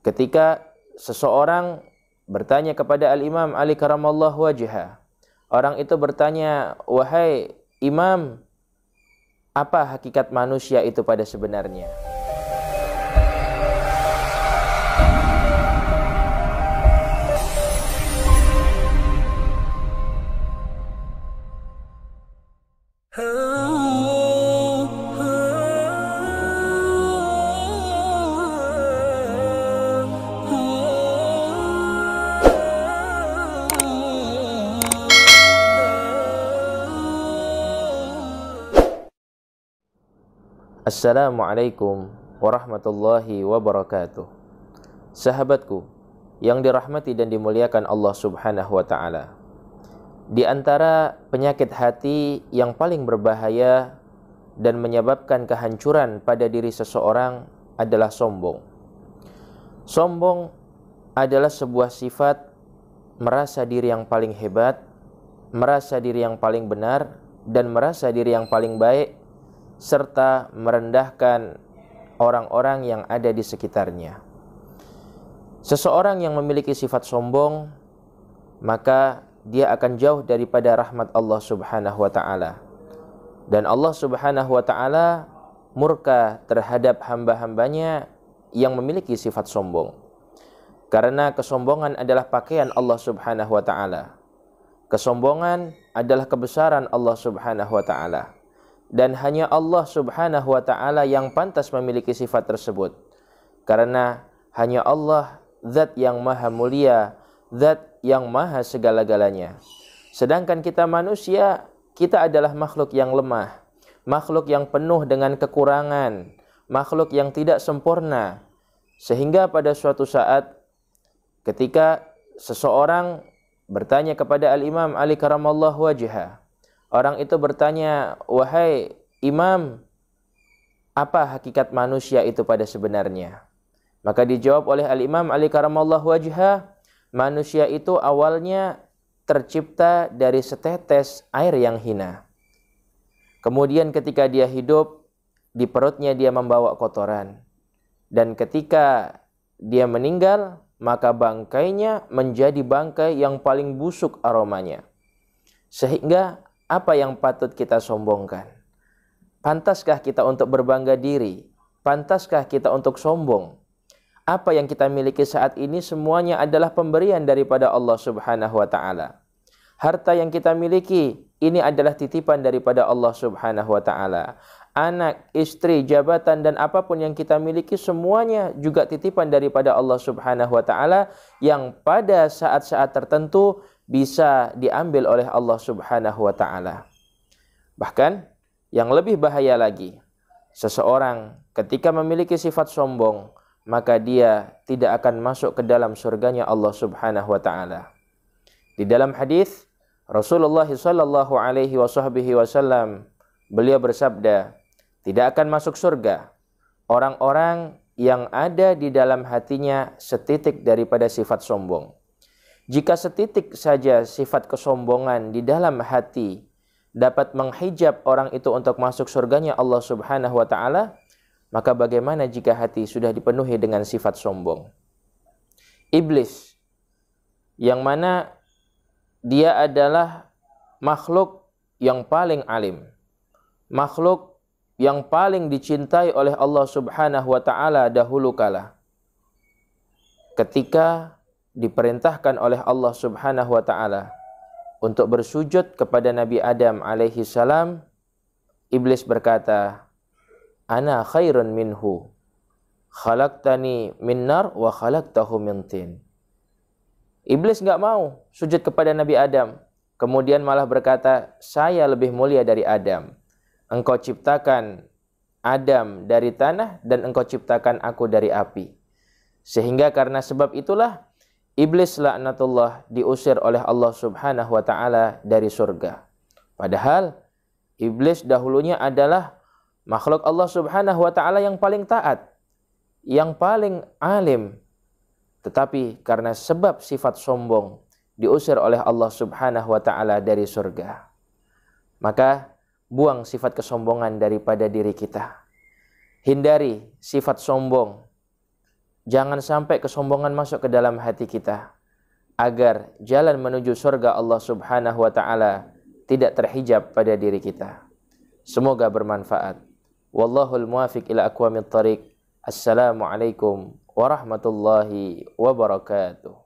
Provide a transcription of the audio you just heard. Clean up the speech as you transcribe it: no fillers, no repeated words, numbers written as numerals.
ketika seseorang bertanya kepada Al-Imam Ali karamallahu wajhah. Orang itu bertanya, "Wahai Imam, apa hakikat manusia itu pada sebenarnya?" Assalamualaikum warahmatullahi wabarakatuh. Sahabatku yang dirahmati dan dimuliakan Allah Subhanahu wa ta'ala, di antara penyakit hati yang paling berbahaya dan menyebabkan kehancuran pada diri seseorang adalah sombong. Sombong adalah sebuah sifat merasa diri yang paling hebat, merasa diri yang paling benar, dan merasa diri yang paling baik, serta merendahkan orang-orang yang ada di sekitarnya. Seseorang yang memiliki sifat sombong, maka dia akan jauh daripada rahmat Allah Subhanahu wa ta'ala. Dan Allah Subhanahu wa ta'ala murka terhadap hamba-hambanya yang memiliki sifat sombong. Karena kesombongan adalah pakaian Allah Subhanahu wa ta'ala. Kesombongan adalah kebesaran Allah Subhanahu wa ta'ala. Dan hanya Allah Subhanahu wa ta'ala yang pantas memiliki sifat tersebut. Karena hanya Allah zat yang maha mulia, zat yang maha segala-galanya. Sedangkan kita manusia, kita adalah makhluk yang lemah, makhluk yang penuh dengan kekurangan, makhluk yang tidak sempurna. Sehingga pada suatu saat ketika seseorang bertanya kepada Al-Imam Ali karamallahu wajhah, orang itu bertanya, "Wahai Imam, apa hakikat manusia itu pada sebenarnya?" Maka dijawab oleh Al-Imam Ali karamallahu wajhah, manusia itu awalnya tercipta dari setetes air yang hina. Kemudian ketika dia hidup, di perutnya dia membawa kotoran. Dan ketika dia meninggal, maka bangkainya menjadi bangkai yang paling busuk aromanya. Sehingga apa yang patut kita sombongkan? Pantaskah kita untuk berbangga diri? Pantaskah kita untuk sombong? Apa yang kita miliki saat ini semuanya adalah pemberian daripada Allah Subhanahu wa ta'ala. Harta yang kita miliki ini adalah titipan daripada Allah Subhanahu wa ta'ala. Anak, istri, jabatan, dan apapun yang kita miliki semuanya juga titipan daripada Allah Subhanahu wa ta'ala, yang pada saat-saat tertentu bisa diambil oleh Allah Subhanahu wa ta'ala. Bahkan yang lebih bahaya lagi, seseorang ketika memiliki sifat sombong, maka dia tidak akan masuk ke dalam surganya Allah Subhanahu wa ta'ala. Di dalam hadis Rasulullah sallallahu alaihi wasallam, beliau bersabda, tidak akan masuk surga orang-orang yang ada di dalam hatinya setitik daripada sifat sombong. Jika setitik saja sifat kesombongan di dalam hati dapat menghijab orang itu untuk masuk surganya Allah Subhanahu wa ta'ala, maka bagaimana jika hati sudah dipenuhi dengan sifat sombong? Iblis, yang mana dia adalah makhluk yang paling alim, makhluk yang paling dicintai oleh Allah Subhanahu wa ta'ala dahulu kala, ketika diperintahkan oleh Allah Subhanahu wa ta'ala untuk bersujud kepada Nabi Adam alaihi salam, iblis berkata, "Ana khairun minhu, khalaqtani min nar wa khalaqtahu min tin." Iblis enggak mau sujud kepada Nabi Adam, kemudian malah berkata, "Saya lebih mulia dari Adam. Engkau ciptakan Adam dari tanah dan engkau ciptakan aku dari api." Sehingga karena sebab itulah iblis laknatullah diusir oleh Allah Subhanahu wa ta'ala dari surga. Padahal iblis dahulunya adalah makhluk Allah Subhanahu wa ta'ala yang paling taat, yang paling alim. Tetapi karena sebab sifat sombong diusir oleh Allah Subhanahu wa ta'ala dari surga. Maka buang sifat kesombongan daripada diri kita. Hindari sifat sombong. Jangan sampai kesombongan masuk ke dalam hati kita, agar jalan menuju surga Allah Subhanahu wa taala tidak terhijab pada diri kita. Semoga bermanfaat. Wallahul muwafiq ila aqwamit thariq. Assalamualaikum warahmatullahi wabarakatuh.